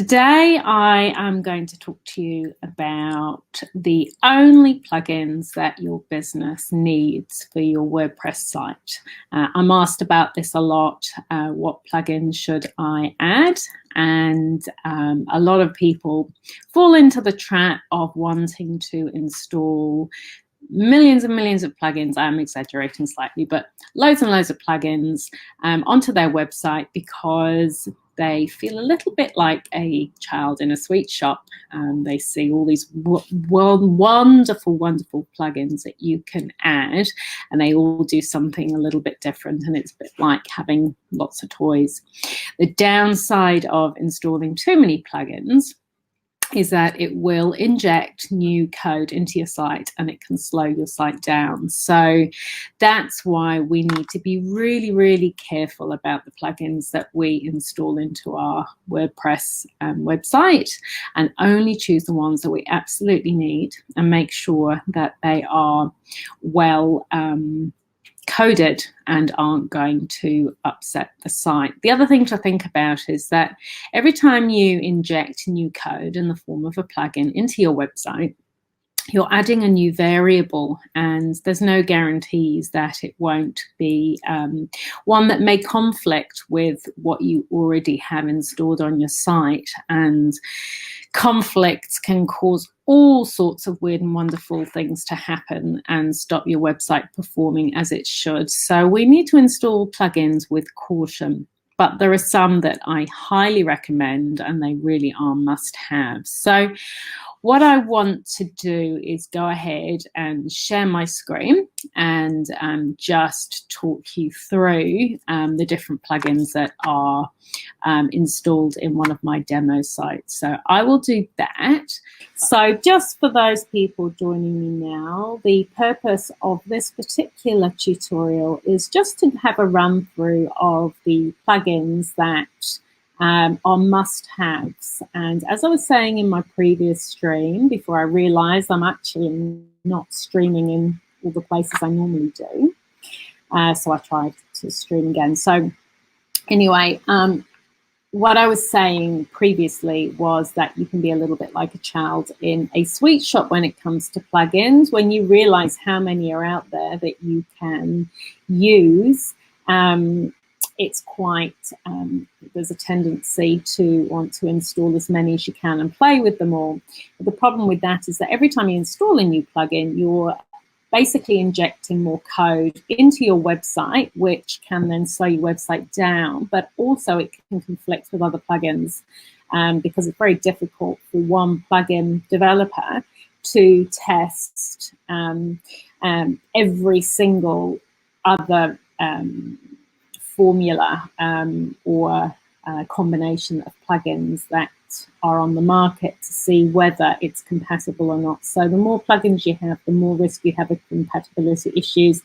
Today, I am going to talk to you about the only plugins that your business needs for your WordPress site. I'm asked about this a lot. What plugins should I add? And a lot of people fall into the trap of wanting to install millions and millions of plugins. I'm exaggerating slightly, but loads and loads of plugins onto their website because they feel a little bit like a child in a sweet shop. They see all these wonderful, wonderful plugins that you can add, and they all do something a little bit different, and it's a bit like having lots of toys. The downside of installing too many plugins is that it will inject new code into your site and it can slow your site down. So that's why we need to be really, really careful about the plugins that we install into our WordPress website, and only choose the ones that we absolutely need and make sure that they are well coded and aren't going to upset the site. The other thing to think about is that every time you inject new code in the form of a plugin into your website, you're adding a new variable, and there's no guarantees that it won't be one that may conflict with what you already have installed on your site. And conflicts can cause all sorts of weird and wonderful things to happen and stop your website performing as it should. So we need to install plugins with caution. But there are some that I highly recommend, and they really are must-haves. So what I want to do is go ahead and share my screen and just talk you through the different plugins that are installed in one of my demo sites. So I will do that. So just for those people joining me now, the purpose of this particular tutorial is just to have a run through of the plugins that are must-haves. And as I was saying in my previous stream, before I realized I'm actually not streaming in all the places I normally do, so I tried to stream again. So anyway, what I was saying previously was that you can be a little bit like a child in a sweet shop when it comes to plugins. When you realize how many are out there that you can use, it's quite, there's a tendency to want to install as many as you can and play with them all. But the problem with that is that every time you install a new plugin, you're basically injecting more code into your website, which can then slow your website down, but also it can conflict with other plugins because it's very difficult for one plugin developer to test every single other formula or combination of plugins that are on the market to see whether it's compatible or not. So the more plugins you have, the more risk you have of compatibility issues,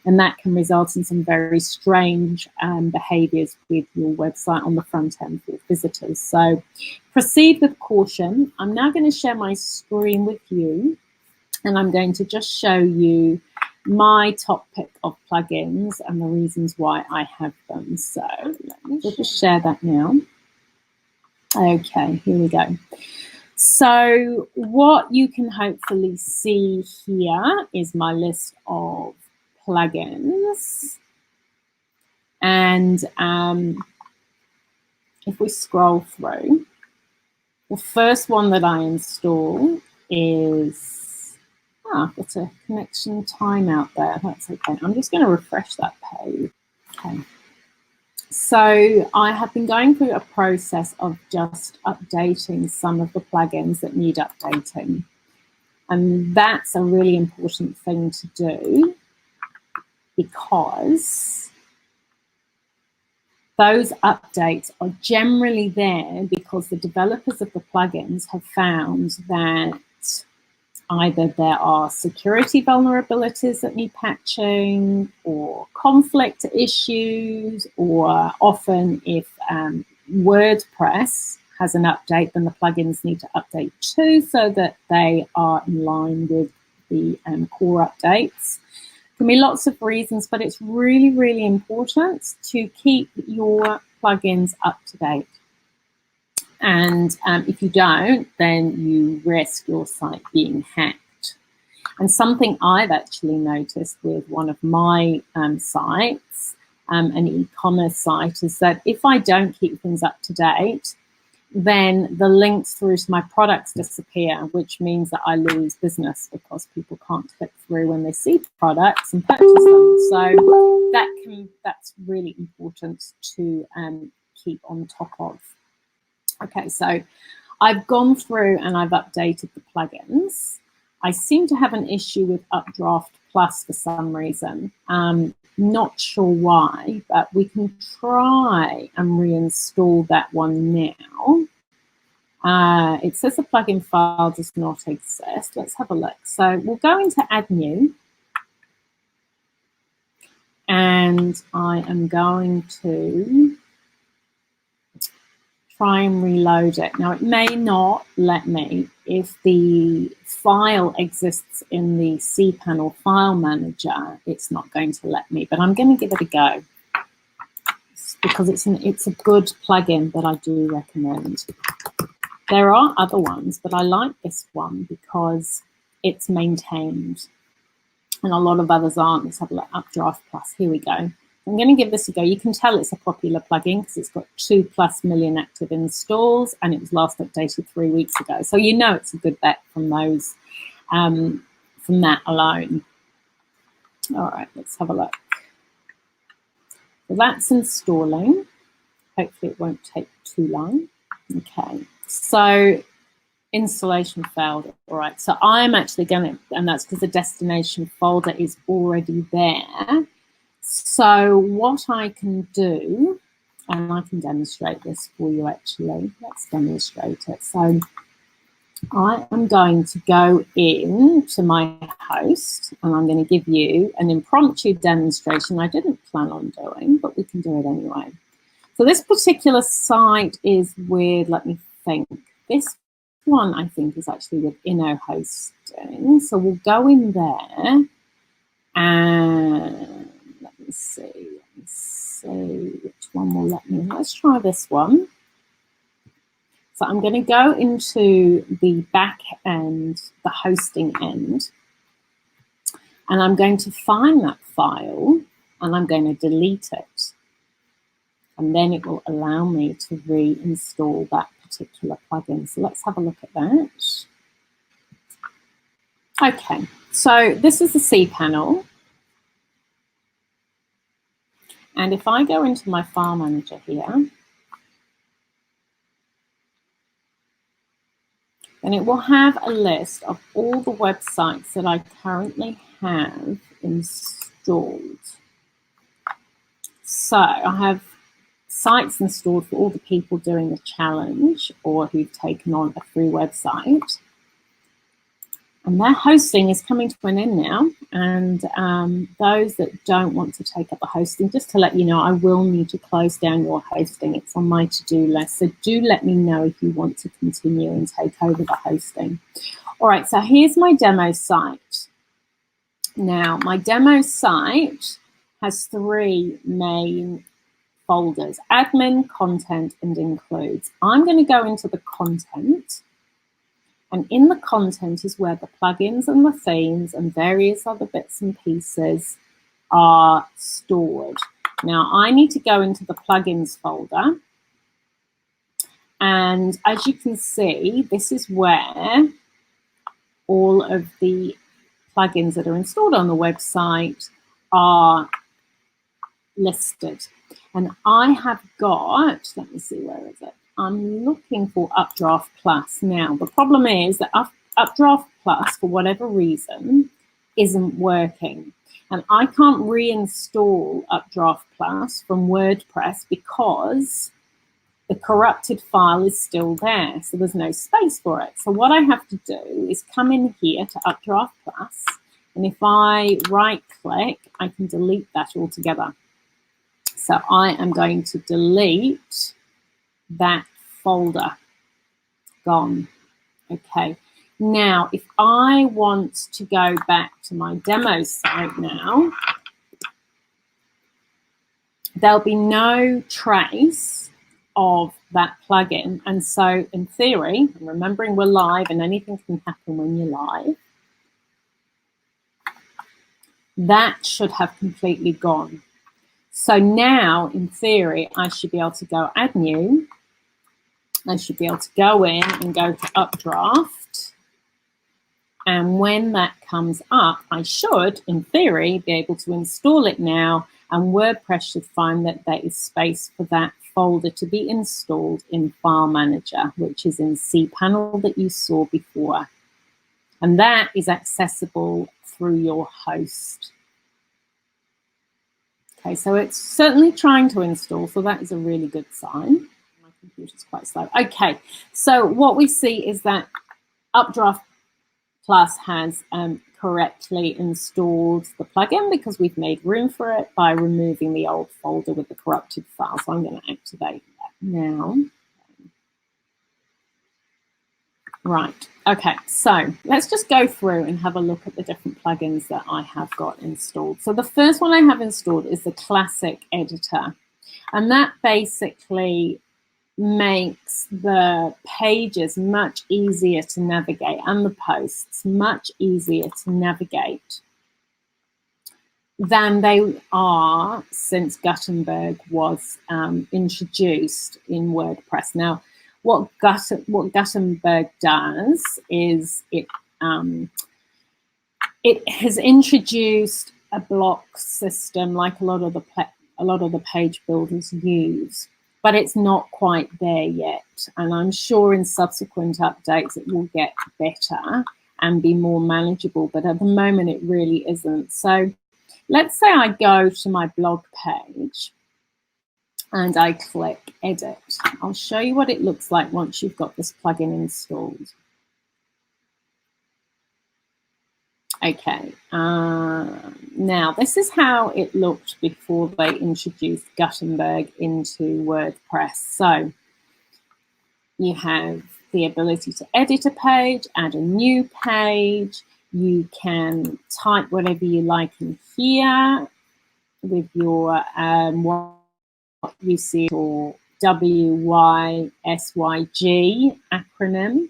and that can result in some very strange behaviors with your website on the front end for visitors. So proceed with caution. I'm now going to share my screen with you, and I'm going to just show you my top pick of plugins and the reasons why I have them. So let me just share that now. Okay, here we go. So what you can hopefully see here is my list of plugins. And if we scroll through, the first one that I install is I've got a connection timeout there. That's okay. I'm just going to refresh that page. Okay. So I have been going through a process of just updating some of the plugins that need updating. And that's a really important thing to do because those updates are generally there because the developers of the plugins have found that either there are security vulnerabilities that need patching, or conflict issues, or often if WordPress has an update, then the plugins need to update too so that they are in line with the core updates. There can be lots of reasons, but it's really, really important to keep your plugins up to date. And if you don't, then you risk your site being hacked. And something I've actually noticed with one of my sites, an e-commerce site, is that if I don't keep things up to date, then the links through to my products disappear, which means that I lose business because people can't click through when they see products and purchase them. So that's really important to keep on top of. Okay, so I've gone through and I've updated the plugins. I seem to have an issue with Updraft Plus for some reason. Not sure why, but we can try and reinstall that one now. It says the plugin file does not exist. Let's have a look. So we'll go into Add New. And I am going to try and reload it. Now, it may not let me if the file exists in the cPanel file manager. It's not going to let me, but I'm going to give it a go because it's a good plugin that I do recommend. There are other ones, but I like this one because it's maintained, and a lot of others aren't. Let's have a look. Updraft Plus. Here we go. I'm going to give this a go. You can tell it's a popular plugin because it's got 2+ million active installs, and it was last updated 3 weeks ago. So you know it's a good bet from those, from that alone. All right, let's have a look. So that's installing. Hopefully it won't take too long. Okay, so installation failed. All right, so I'm actually going to, and that's because the destination folder is already there. So what I can do, and I can demonstrate this for you actually. Let's demonstrate it. So I am going to go in to my host, and I'm going to give you an impromptu demonstration I didn't plan on doing, but we can do it anyway. So this particular site is with, let me think, this one I think is actually with Inno Hosting. So we'll go in there and let me see which one will let me. Let's try this one. So I'm going to go into the back end, the hosting end, and I'm going to find that file and I'm going to delete it. And then it will allow me to reinstall that particular plugin. So let's have a look at that. Okay, so this is the cPanel. And if I go into my file manager here, then it will have a list of all the websites that I currently have installed. So I have sites installed for all the people doing the challenge or who've taken on a free website. And their hosting is coming to an end now. And those that don't want to take up the hosting, just to let you know, I will need to close down your hosting. It's on my to-do list. So do let me know if you want to continue and take over the hosting. All right, so here's my demo site. Now, my demo site has 3 main folders: admin, content, and includes. I'm going to go into the content. And in the content is where the plugins and the themes and various other bits and pieces are stored. Now, I need to go into the plugins folder. And as you can see, this is where all of the plugins that are installed on the website are listed. And I have got, let me see, where is it? I'm looking for Updraft Plus. Now, the problem is that Updraft Plus, for whatever reason, isn't working. And I can't reinstall Updraft Plus from WordPress because the corrupted file is still there. So there's no space for it. So what I have to do is come in here to Updraft Plus. And if I right-click, I can delete that altogether. So I am going to delete that folder. Gone. Okay. Now, if I want to go back to my demo site now, there'll be no trace of that plugin. And so in theory, remembering we're live and anything can happen when you're live, that should have completely gone. So now, in theory, I should be able to go add new. I should be able to go in and go to updraft. And when that comes up, I should, in theory, be able to install it now. And WordPress should find that there is space for that folder to be installed in File Manager, which is in cPanel that you saw before. And that is accessible through your host. Okay, so it's certainly trying to install, so that is a really good sign. My computer's quite slow. Okay, so what we see is that Updraft Plus has correctly installed the plugin because we've made room for it by removing the old folder with the corrupted file. So I'm going to activate that now. Right, okay, so let's just go through and have a look at the different plugins that I have got installed. So the first one I have installed is the Classic Editor, and that basically makes the pages much easier to navigate and the posts much easier to navigate than they are since Gutenberg was introduced in WordPress. Now, what Gutenberg does is it has introduced a block system like a lot of the page builders use, but it's not quite there yet. And I'm sure in subsequent updates it will get better and be more manageable, but at the moment it really isn't. So let's say I go to my blog page and I click edit. I'll show you what it looks like once you've got this plugin installed. Okay, now this is how it looked before they introduced Gutenberg into WordPress. So you have the ability to edit a page, add a new page. You can type whatever you like in here with your what you see or WYSYG acronym.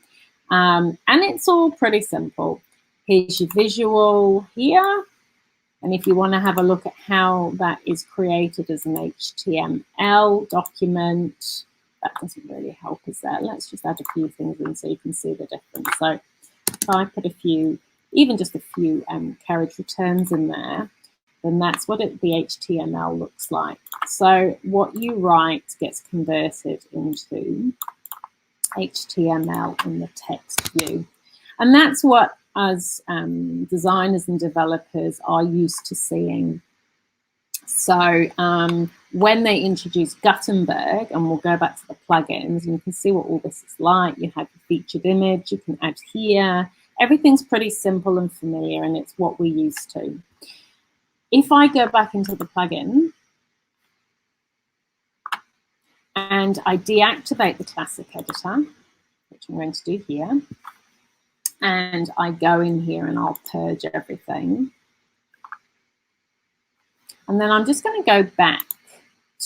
And it's all pretty simple. Here's your visual here. And if you want to have a look at how that is created as an HTML document, that doesn't really help us there. Let's just add a few things in so you can see the difference. So if I put a few, even just a few carriage returns in there, then that's what the HTML looks like. So what you write gets converted into HTML in the text view. And that's what as designers and developers are used to seeing. So when they introduced Gutenberg, and we'll go back to the plugins, and you can see what all this is like. You have the featured image, you can add here. Everything's pretty simple and familiar, and it's what we're used to. If I go back into the plugin and I deactivate the Classic Editor, which I'm going to do here, and I go in here and I'll purge everything. And then I'm just going to go back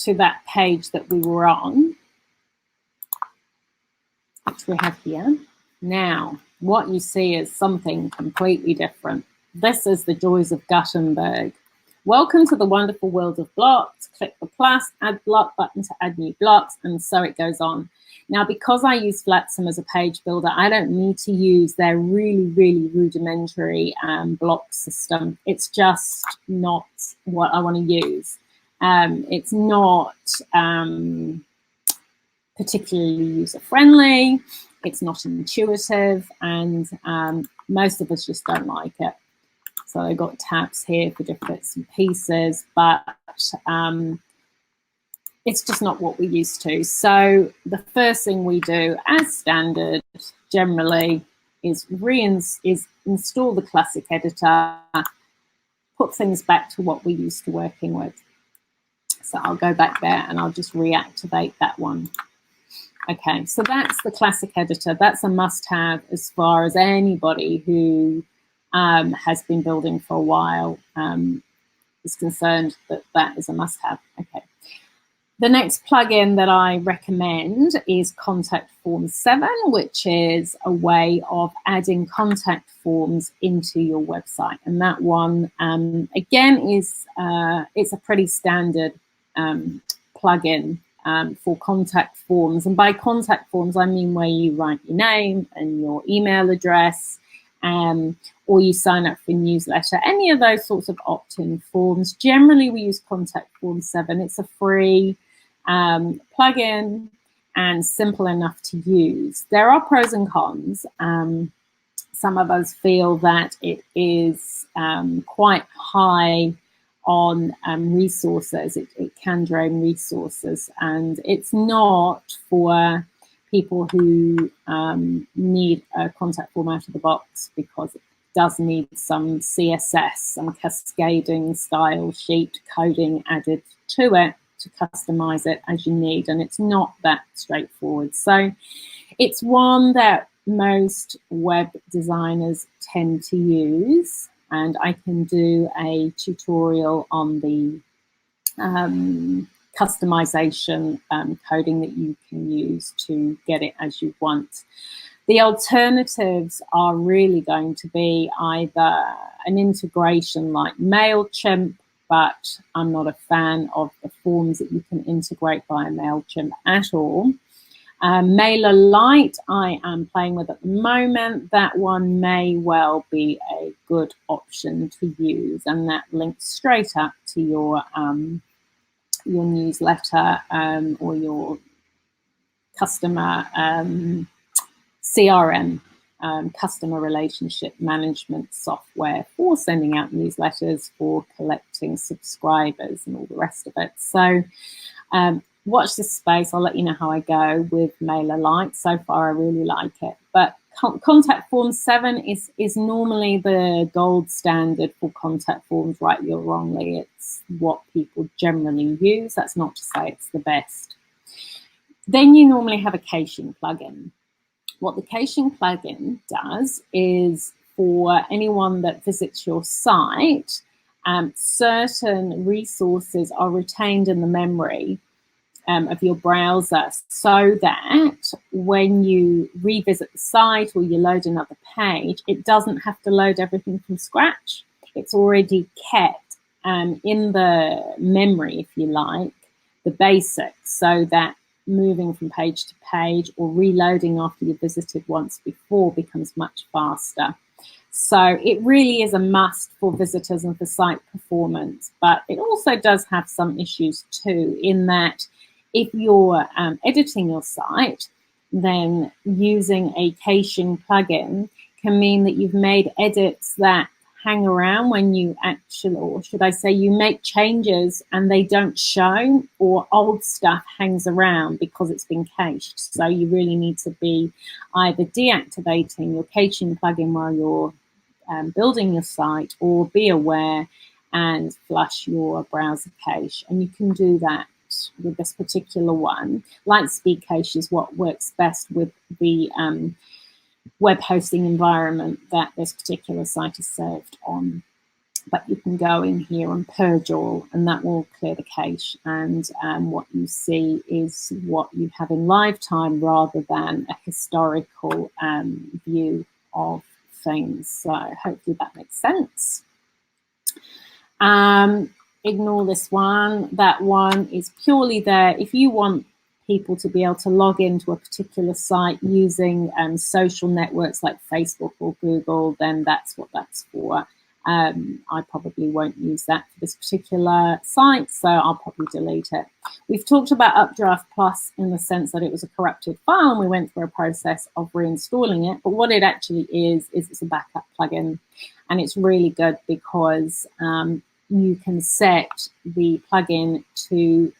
to that page that we were on, which we have here. Now, what you see is something completely different. This is the joys of Gutenberg. Welcome to the wonderful world of blocks. Click the plus, add block button to add new blocks, and so it goes on. Now, because I use Flotsam as a page builder, I don't need to use their really, really rudimentary block system. It's just not what I want to use. It's not particularly user-friendly. It's not intuitive, and most of us just don't like it. So I've got tabs here for different bits and pieces, but it's just not what we're used to. So the first thing we do, as standard, generally, is install the Classic Editor, put things back to what we're used to working with. So I'll go back there and I'll just reactivate that one. Okay, so that's the Classic Editor. That's a must-have as far as anybody who has been building for a while is concerned. That is a must-have. Okay. The next plugin that I recommend is Contact Form 7, which is a way of adding contact forms into your website. And that one, again, is it's a pretty standard plugin for contact forms. And by contact forms, I mean where you write your name and your email address, or you sign up for a newsletter, any of those sorts of opt-in forms. Generally, we use Contact Form 7. It's a free plugin and simple enough to use. There are pros and cons. Some of us feel that it is quite high on resources. It can drain resources, and it's not for people who need a contact form out of the box, because it does need some CSS, some cascading style sheet coding added to it to customize it as you need, and it's not that straightforward. So it's one that most web designers tend to use, and I can do a tutorial on the customization coding that you can use to get it as you want. The alternatives are really going to be either an integration like MailChimp, but I'm not a fan of the forms that you can integrate via MailChimp at all. MailerLite I am playing with at the moment. That one may well be a good option to use, and that links straight up to your newsletter or your customer CRM, customer relationship management software for sending out newsletters, for collecting subscribers and all the rest of it. So watch this space. I'll let you know how I go with MailerLite. So far, I really like it. But Contact Form 7 is normally the gold standard for contact forms, rightly or wrongly. It's what people generally use. That's not to say it's the best. Then you normally have a caching plugin. What the caching plugin does is, for anyone that visits your site, certain resources are retained in the memory of your browser, so that when you revisit the site or you load another page, it doesn't have to load everything from scratch. It's already kept in the memory, if you like, the basics, so that moving from page to page or reloading after you've visited once before becomes much faster. So it really is a must for visitors and for site performance, but it also does have some issues too, in that if you're editing your site, then using a caching plugin can mean that you've made edits that hang around when you actually, or should I say, you make changes and they don't show, or old stuff hangs around because it's been cached. So you really need to be either deactivating your caching plugin while you're building your site, or be aware and flush your browser cache. And you can do that with this particular one. Lightspeed cache is what works best with the web hosting environment that this particular site is served on. But you can go in here and purge all, and that will clear the cache. And what you see is what you have in live time, rather than a historical view of things. So hopefully that makes sense. Ignore this one. That one is purely there if you want people to be able to log into a particular site using social networks like Facebook or Google, then that's what that's for. I probably won't use that for this particular site, so I'll probably delete it. We've talked about Updraft Plus in the sense that it was a corrupted file, and we went through a process of reinstalling it. But what it actually is it's a backup plugin, and it's really good because you can set the plugin to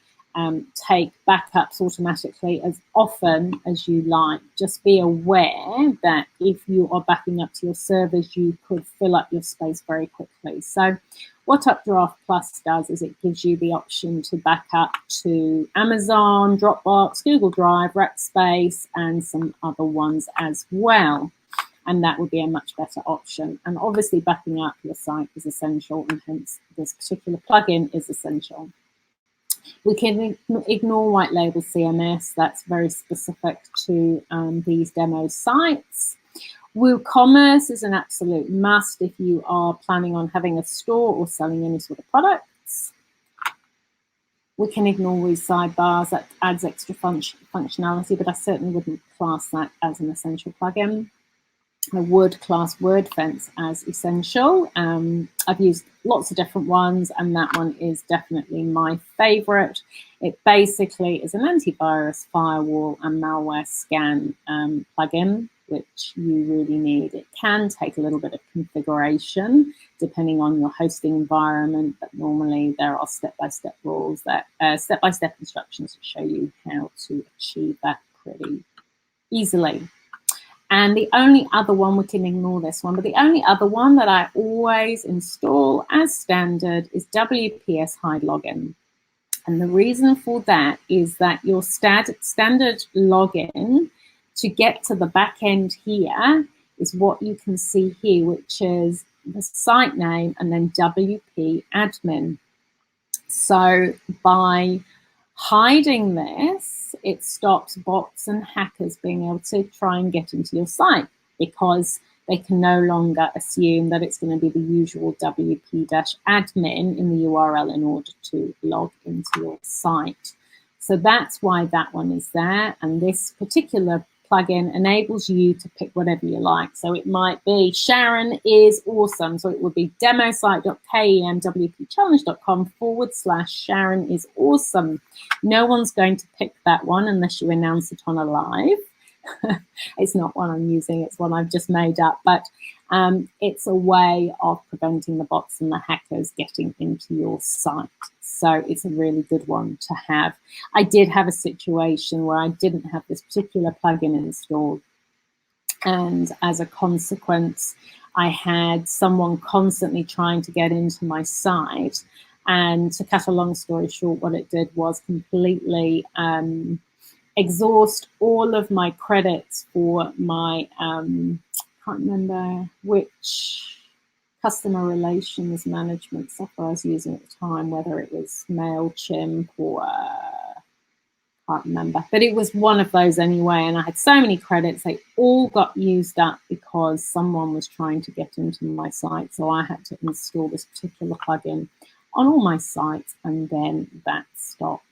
take backups automatically as often as you like. Just be aware that if you are backing up to your servers, you could fill up your space very quickly. So what Updraft Plus does is it gives you the option to back up to Amazon, Dropbox, Google Drive, Rackspace, and some other ones as well. And that would be a much better option. And obviously backing up your site is essential, and hence this particular plugin is essential. We can ignore white label CMS. That's very specific to these demo sites. WooCommerce is an absolute must if you are planning on having a store or selling any sort of products. We can ignore these sidebars. That adds extra functionality, but I certainly wouldn't class that as an essential plugin. I would class WordFence as essential. I've used lots of different ones, and that one is definitely my favorite. It basically is an antivirus, firewall, and malware scan plugin, which you really need. It can take a little bit of configuration depending on your hosting environment, but normally there are step-by-step rules, that step-by-step instructions that show you how to achieve that pretty easily. And the only other one, we can ignore this one, but the only other one that I always install as standard is WPS Hide Login. And the reason for that is that your standard login to get to the back end here is what you can see here, which is the site name and then WP admin. So by hiding this, it stops bots and hackers being able to try and get into your site, because they can no longer assume that it's going to be the usual WP-admin in the URL in order to log into your site. So that's why that one is there. And this particular plugin enables you to pick whatever you like. So it might be Sharon is awesome. So it would be demosite.kemwpchallenge.com/Sharon is awesome. No one's going to pick that one unless you announce it on a live. It's not one I'm using, it's one I've just made up, but it's a way of preventing the bots and the hackers getting into your site. So it's a really good one to have. I did have a situation where I didn't have this particular plugin installed, and as a consequence, I had someone constantly trying to get into my site. And to cut a long story short, what it did was completely exhaust all of my credits for my, can't remember which customer relations management software I was using at the time, whether it was MailChimp or can't remember, but it was one of those anyway. And I had so many credits, they all got used up because someone was trying to get into my site. So I had to install this particular plugin on all my sites, and then that stopped.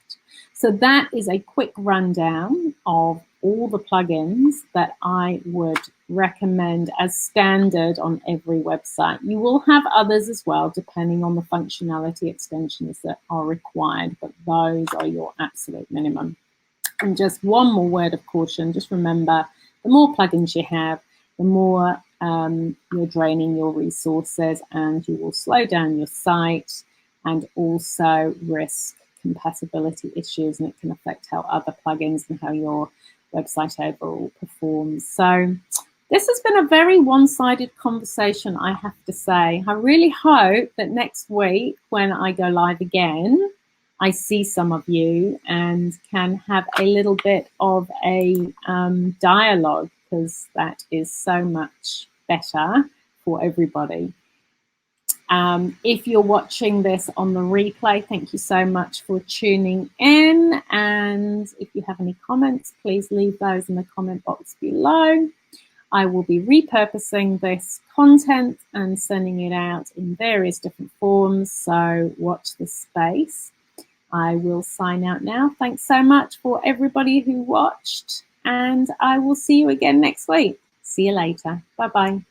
So that is a quick rundown of all the plugins that I would recommend as standard on every website. You will have others as well, depending on the functionality extensions that are required, but those are your absolute minimum. And just one more word of caution, just remember, the more plugins you have, the more you're draining your resources, and you will slow down your site and also risk compatibility issues, and it can affect how other plugins and how your website overall performs. So this has been a very one-sided conversation, I have to say. I really hope that next week when I go live again, I see some of you and can have a little bit of a dialogue, because that is so much better for everybody. If you're watching this on the replay, thank you so much for tuning in. And if you have any comments, please leave those in the comment box below. I will be repurposing this content and sending it out in various different forms, so watch this space. I will sign out now. Thanks so much for everybody who watched, and I will see you again next week. See you later. Bye-bye.